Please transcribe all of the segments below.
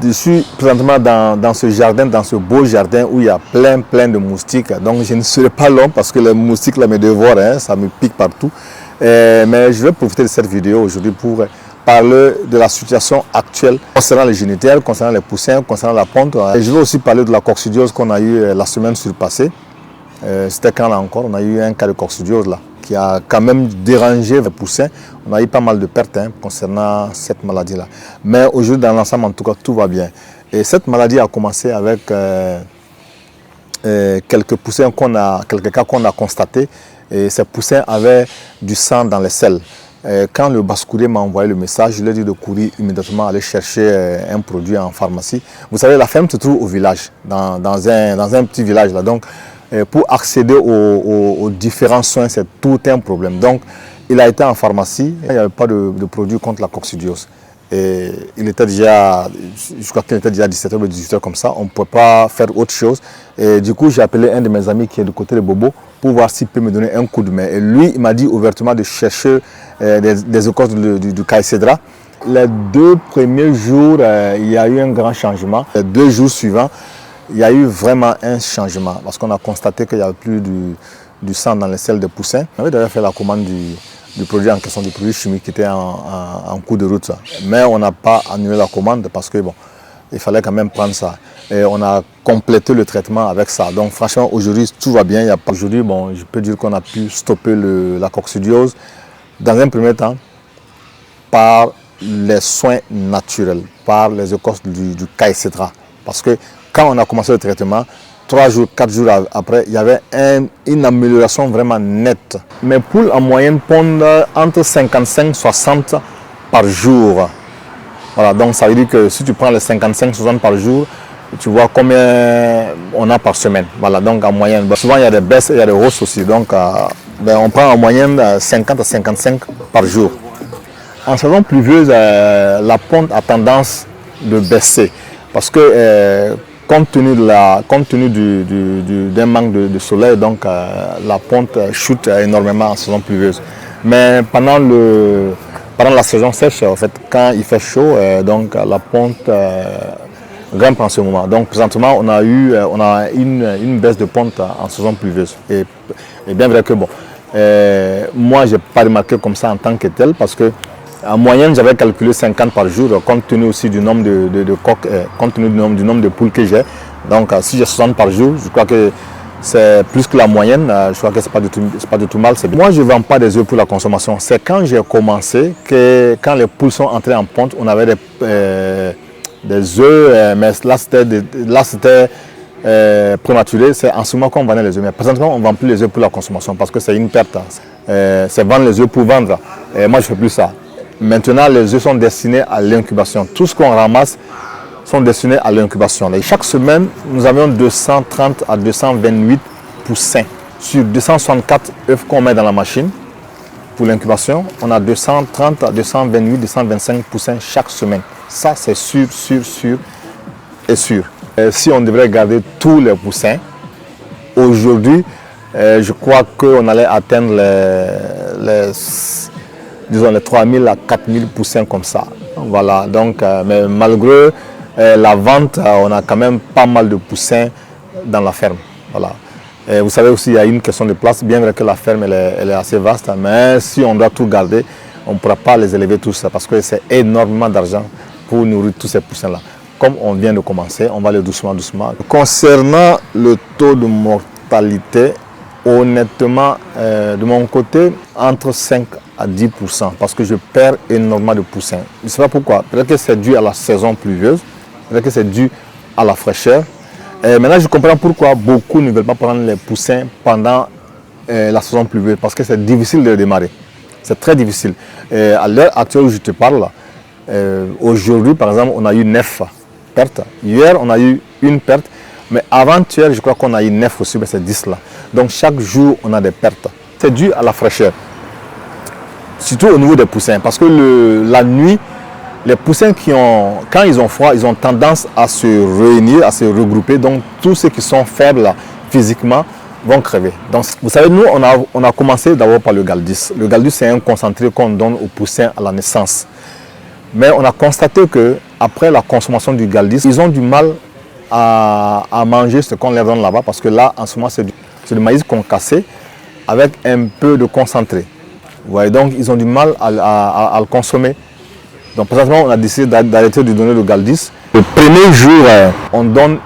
Je suis présentement dans ce jardin, dans ce beau jardin où il y a plein de moustiques. Donc je ne serai pas long parce que les moustiques là me dévorent, hein, ça me pique partout. Mais je vais profiter de cette vidéo aujourd'hui pour parler de la situation actuelle concernant les géniteurs, concernant les poussins, concernant la ponte. Et je vais aussi parler de la coccidiose qu'on a eu la semaine surpassée. C'était quand là encore, on a eu un cas de coccidiose là qui a quand même dérangé les poussins. On a eu pas mal de pertes concernant cette maladie-là. Mais aujourd'hui, dans l'ensemble, en tout cas, tout va bien. Et cette maladie a commencé avec quelques poussins quelques cas qu'on a constatés. Et ces poussins avaient du sang dans les selles. Quand le basse-courrier m'a envoyé le message, je lui ai dit de courir immédiatement aller chercher un produit en pharmacie. Vous savez, la ferme se trouve au village, dans un petit village là. Donc, pour accéder aux différents soins, c'est tout un problème. Donc, il a été en pharmacie, il n'y avait pas de produit contre la coccidiose. Et il était déjà, je crois qu'il était déjà 17h ou 18h comme ça, on ne pouvait pas faire autre chose. Et du coup, j'ai appelé un de mes amis qui est du côté de Bobo pour voir s'il peut me donner un coup de main. Et lui, il m'a dit ouvertement de chercher des écorces du caïcédra. Les 2 premiers jours, il y a eu un grand changement. Les 2 jours suivants, il y a eu vraiment un changement parce qu'on a constaté qu'il n'y avait plus du sang dans les selles de poussins. On avait déjà fait la commande du produit en question, du produit chimique qui était en cours de route. Mais on n'a pas annulé la commande parce que bon, il fallait quand même prendre ça. Et on a complété le traitement avec ça. Donc franchement, aujourd'hui, tout va bien. Aujourd'hui, bon, je peux dire qu'on a pu stopper la coccidiose dans un premier temps par les soins naturels, par les écorces du caïcédra. Parce que quand on a commencé le traitement, 3 jours, 4 jours après, il y avait une amélioration vraiment nette. Mes poules en moyenne pondent entre 55 et 60 par jour. Voilà, donc ça veut dire que si tu prends les 55-60 par jour, tu vois combien on a par semaine. Voilà, donc en moyenne. Souvent il y a des baisses et il y a des hausses aussi. Donc on prend en moyenne 50 à 55 par jour. En saison pluvieuse, la ponte a tendance de baisser parce que compte tenu d'un manque de soleil, donc la ponte chute énormément en saison pluvieuse. Mais pendant la saison sèche, en fait, quand il fait chaud, donc la ponte grimpe en ce moment. Donc présentement, on a une baisse de ponte en saison pluvieuse. Et bien vrai que bon, moi je n'ai pas remarqué comme ça en tant que tel parce que en moyenne, j'avais calculé 50 par jour, compte tenu aussi du nombre de coques, compte tenu du nombre de poules que j'ai. Donc, si j'ai 60 par jour, je crois que c'est plus que la moyenne. Je crois que ce n'est pas du tout mal. Moi, je ne vends pas des œufs pour la consommation. C'est quand j'ai commencé, quand les poules sont entrées en ponte, on avait des œufs, mais là, c'était prématuré. C'est en ce moment qu'on vendait les œufs. Mais présentement, on ne vend plus les œufs pour la consommation parce que c'est une perte. C'est vendre les œufs pour vendre. Et moi, je ne fais plus ça. Maintenant, les œufs sont destinés à l'incubation. Tout ce qu'on ramasse sont destinés à l'incubation. Chaque semaine, nous avions 230 à 228 poussins. Sur 264 œufs qu'on met dans la machine pour l'incubation, on a 230 à 228, 225 poussins chaque semaine. Ça, c'est sûr et sûr. Si on devrait garder tous les poussins, aujourd'hui, je crois qu'on allait atteindre les 3000 à 4000 poussins comme ça. Voilà, donc, mais malgré la vente, on a quand même pas mal de poussins dans la ferme. Voilà. Et vous savez aussi, il y a une question de place, bien vrai que la ferme elle est assez vaste, mais si on doit tout garder, on ne pourra pas les élever tous parce que c'est énormément d'argent pour nourrir tous ces poussins-là. Comme on vient de commencer, on va aller doucement. Concernant le taux de mortalité, honnêtement, de mon côté, entre 5 à 10% parce que je perds énormément de poussins. Je ne sais pas pourquoi. Peut-être que c'est dû à la saison pluvieuse, peut-être que c'est dû à la fraîcheur. Et maintenant, je comprends pourquoi beaucoup ne veulent pas prendre les poussins pendant la saison pluvieuse parce que c'est difficile de démarrer. C'est très difficile. Et à l'heure actuelle où je te parle, aujourd'hui, par exemple, on a eu 9 pertes. Hier, on a eu une perte. Mais avant-hier, je crois qu'on a eu 9 aussi, mais c'est 10 là. Donc chaque jour, on a des pertes. C'est dû à la fraîcheur. Surtout au niveau des poussins. Parce que la nuit, les poussins quand ils ont froid, ils ont tendance à se réunir, à se regrouper. Donc tous ceux qui sont faibles là, physiquement vont crever. Donc vous savez, nous, on a commencé d'abord par le Galdus. Le Galdus, c'est un concentré qu'on donne aux poussins à la naissance. Mais on a constaté que après la consommation du GALDIS, ils ont du mal à manger ce qu'on leur donne là-bas parce que là, en ce moment, c'est du maïs concassé avec un peu de concentré. Vous voyez, donc, ils ont du mal à le consommer. Donc, présentement, on a décidé d'arrêter de donner le GALDIS. Le premier jour, on donne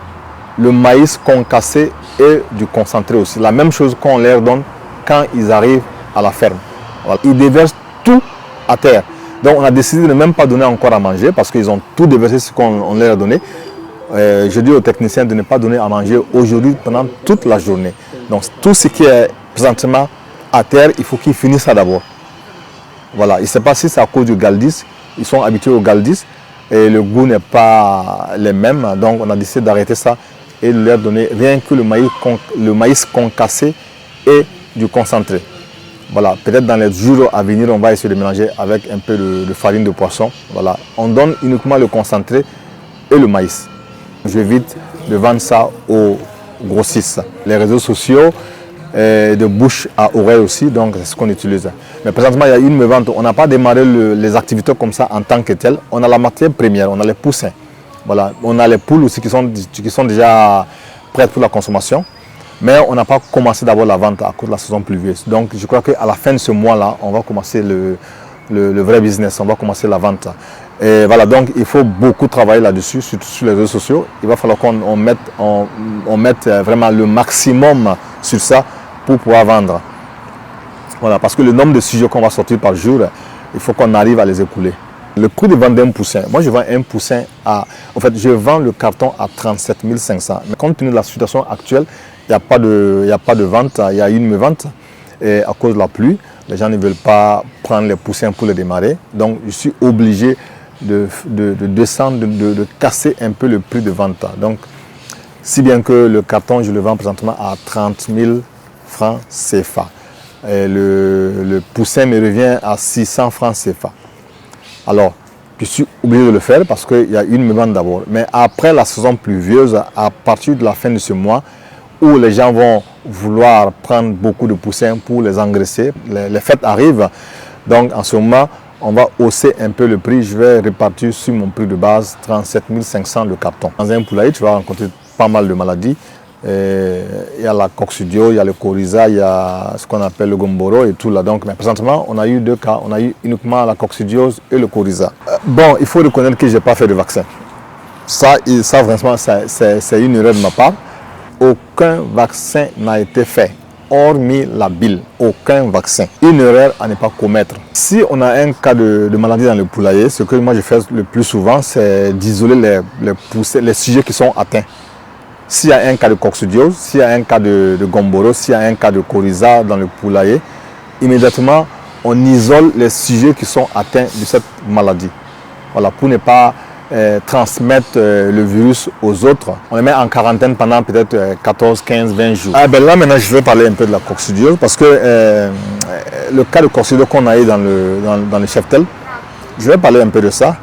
le maïs concassé et du concentré aussi. La même chose qu'on leur donne quand ils arrivent à la ferme. Voilà. Ils déversent tout à terre. Donc, on a décidé de ne même pas donner encore à manger parce qu'ils ont tout déversé ce qu'on leur a donné. Je dis aux techniciens de ne pas donner à manger aujourd'hui pendant toute la journée. Donc tout ce qui est présentement à terre, il faut qu'ils finissent ça d'abord. Voilà, je ne sais pas si c'est à cause du GALDIS, ils sont habitués au GALDIS et le goût n'est pas le même. Donc on a décidé d'arrêter ça et de leur donner rien que le maïs concassé et du concentré. Voilà, peut-être dans les jours à venir, on va essayer de mélanger avec un peu de farine de poisson. Voilà, on donne uniquement le concentré et le maïs. J'évite de vendre ça aux grossistes. Les réseaux sociaux, de bouche à oreille aussi, donc c'est ce qu'on utilise. Mais présentement, il y a une vente. On n'a pas démarré les activités comme ça en tant que telles. On a la matière première, on a les poussins. Voilà. On a les poules aussi qui sont déjà prêtes pour la consommation. Mais on n'a pas commencé d'abord la vente à cause de la saison pluvieuse. Donc je crois qu'à la fin de ce mois-là, on va commencer le vrai business, on va commencer la vente. Et voilà, donc il faut beaucoup travailler là-dessus, surtout sur les réseaux sociaux. Il va falloir qu'on mette vraiment le maximum sur ça pour pouvoir vendre. Voilà, parce que le nombre de sujets qu'on va sortir par jour, il faut qu'on arrive à les écouler. Le prix de vente d'un poussin, moi je vends un poussin je vends le carton à 37 500. Mais compte tenu de la situation actuelle, il n'y a pas de vente, il y a une vente. Et à cause de la pluie, les gens ne veulent pas prendre les poussins pour les démarrer. Donc je suis obligé de descendre, de casser un peu le prix de vente. Donc, si bien que le carton, je le vends présentement à 30 000 francs CFA. Et le poussin me revient à 600 francs CFA. Alors, je suis obligé de le faire parce qu'il y a une vente d'abord. Mais après la saison pluvieuse, à partir de la fin de ce mois, où les gens vont vouloir prendre beaucoup de poussins pour les engraisser, les fêtes arrivent. Donc, en ce moment, on va hausser un peu le prix. Je vais repartir sur mon prix de base, 37 500 le carton. Dans un poulailler, tu vas rencontrer pas mal de maladies. Il y a la coccidio, il y a le coryza, il y a ce qu'on appelle le gomboro et tout là. Donc, mais présentement, on a eu deux cas. On a eu uniquement la coccidiose et le coryza. Bon, il faut reconnaître que je n'ai pas fait de vaccin. Ça vraiment, c'est une erreur de ma part. Aucun vaccin n'a été fait. Hormis la bile, aucun vaccin. Une erreur à ne pas commettre. Si on a un cas de maladie dans le poulailler, ce que moi je fais le plus souvent, c'est d'isoler les sujets qui sont atteints. S'il y a un cas de coccidiose, s'il y a un cas de gomboro, s'il y a un cas de coryza dans le poulailler, immédiatement on isole les sujets qui sont atteints de cette maladie. Voilà, pour ne pas transmettre le virus aux autres. On les met en quarantaine pendant peut-être 14, 15, 20 jours. Là maintenant je vais parler un peu de la coccidiose parce que le cas de coccidiose qu'on a eu dans le cheptel, je vais parler un peu de ça.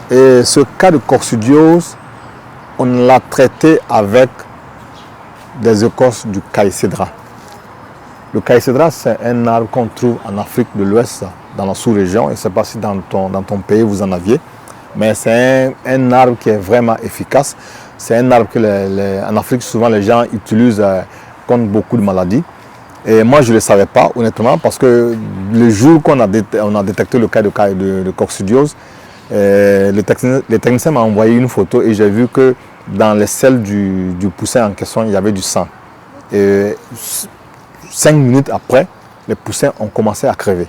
Et ce cas de coccidiose, on l'a traité avec des écorces du caïcédra. Le caïcédra, c'est un arbre qu'on trouve en Afrique de l'Ouest, dans la sous-région. Je ne sais pas si dans ton pays vous en aviez. Mais c'est un arbre qui est vraiment efficace. C'est un arbre que en Afrique, souvent les gens utilisent contre beaucoup de maladies. Et moi, je ne le savais pas, honnêtement, parce que le jour qu'on a détecté le cas de coccidiose, le technicien m'a envoyé une photo et j'ai vu que dans les selles du poussin en question, il y avait du sang. Et 5 minutes après, les poussins ont commencé à crever.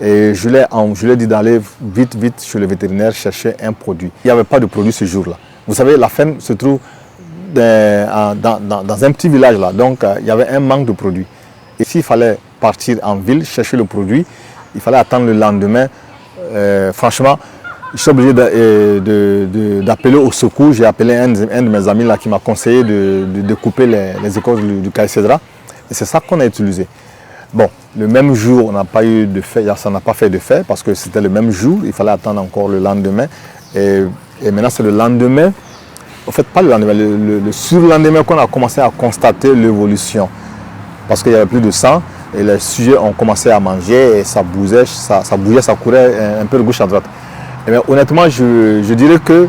Et je lui ai dit d'aller vite chez le vétérinaire chercher un produit. Il n'y avait pas de produit ce jour-là. Vous savez, la ferme se trouve dans un petit village là, donc il y avait un manque de produits. Et s'il fallait partir en ville chercher le produit, il fallait attendre le lendemain. Franchement, je suis obligé d'appeler au secours. J'ai appelé un de mes amis là qui m'a conseillé de couper les écorces du caïcédra. Et c'est ça qu'on a utilisé. Bon, le même jour, on n'a pas eu de fait, ça n'a pas fait de fait parce que c'était le même jour, il fallait attendre encore le lendemain. Et maintenant, c'est le lendemain, en fait, pas le lendemain, le surlendemain qu'on a commencé à constater l'évolution. Parce qu'il y avait plus de sang et les sujets ont commencé à manger et ça bougeait, ça courait un peu de gauche à droite. Eh bien, honnêtement, je dirais que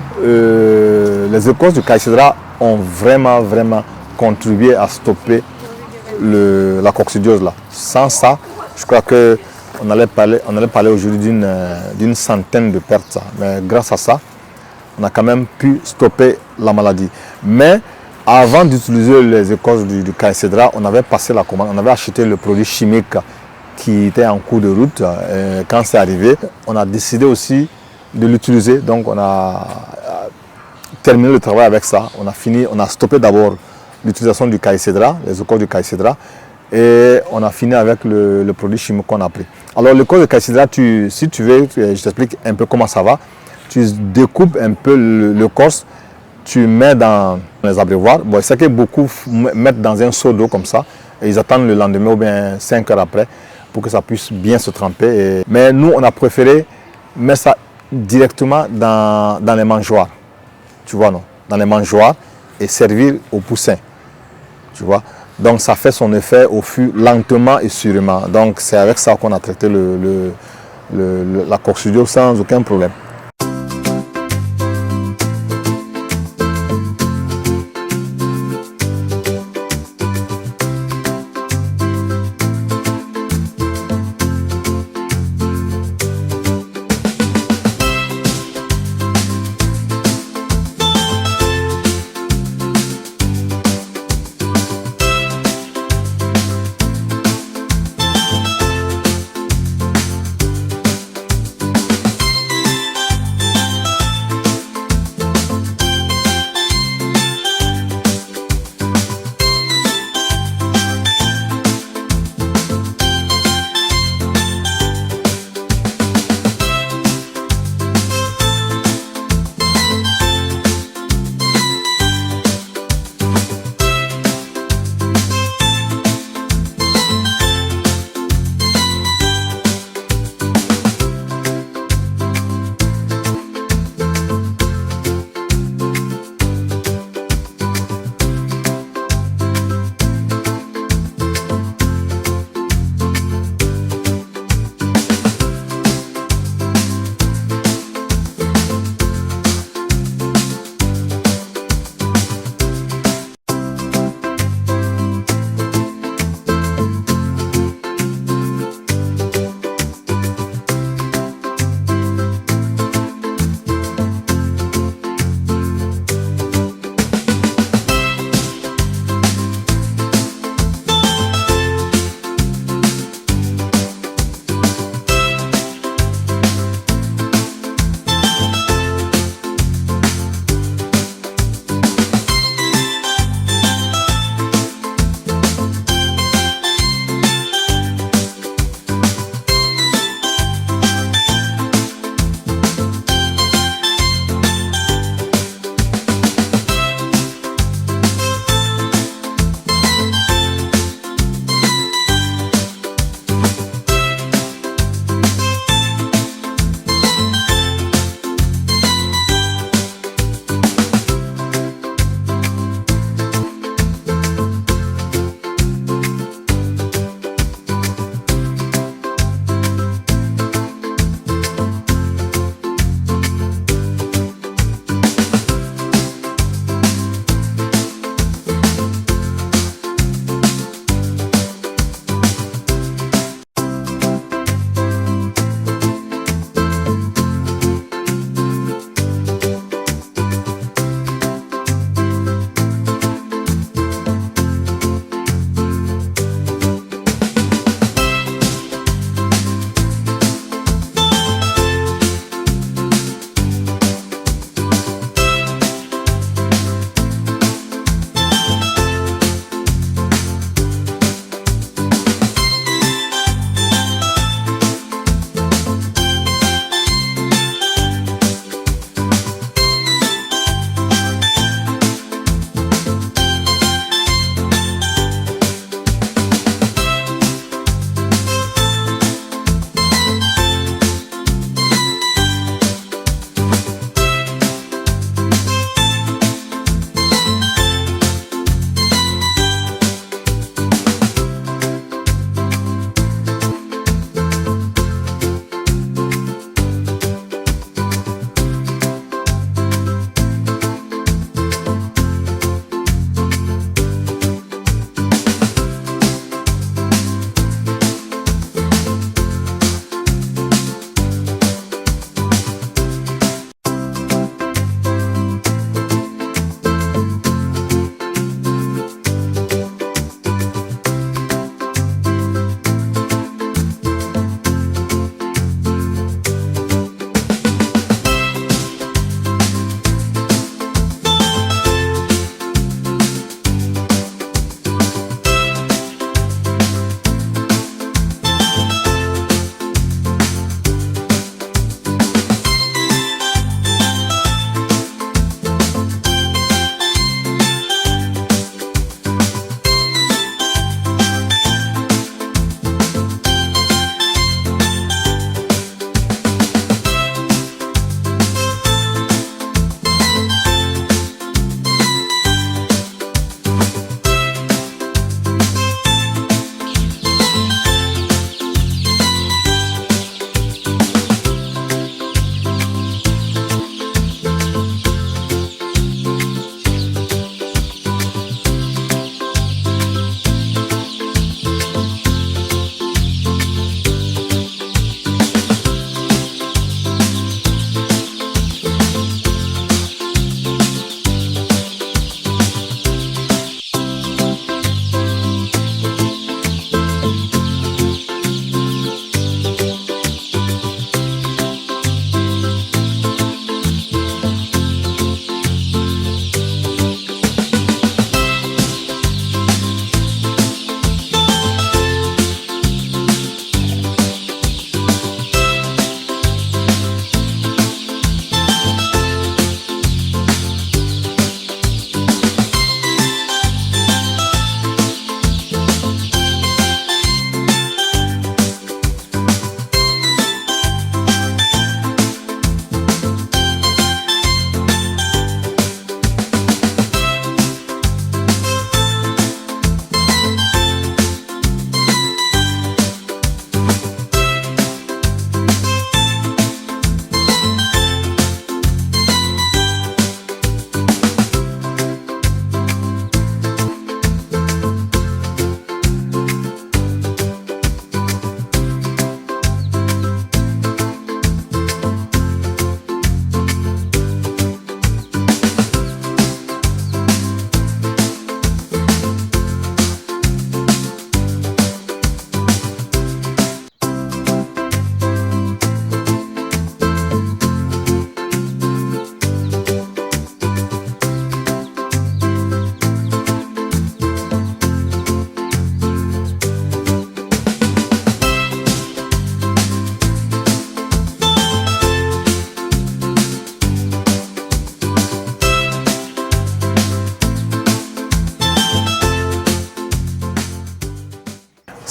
les écorces du caïcédra ont vraiment contribué à stopper la coccidiose là. Sans ça, je crois qu'on allait parler aujourd'hui d'une centaine de pertes. Mais grâce à ça, on a quand même pu stopper la maladie. Mais avant d'utiliser les écorces du caïcédra, on avait passé la commande, on avait acheté le produit chimique qui était en cours de route. Quand c'est arrivé, on a décidé aussi de l'utiliser. Donc on a terminé le travail avec ça. On a stoppé d'abord l'utilisation du caïcédra, les écorces du caïcédra, et on a fini avec le produit chimique qu'on a pris. Alors l'écorce de caïcédra, si tu veux, je t'explique un peu comment ça va. Tu découpes un peu l'écorce, tu mets dans les abreuvoirs. Bon, c'est que beaucoup mettent dans un seau d'eau comme ça, et ils attendent le lendemain ou bien 5 heures après pour que ça puisse bien se tremper. Mais nous, on a préféré mettre ça directement dans les mangeoires. Tu vois, non? Dans les mangeoires et servir aux poussins. Tu vois? Donc ça fait son effet au fût lentement et sûrement. Donc c'est avec ça qu'on a traité la coccidiose sans aucun problème.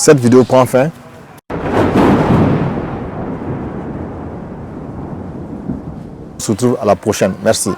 Cette vidéo prend fin. On se retrouve à la prochaine. Merci.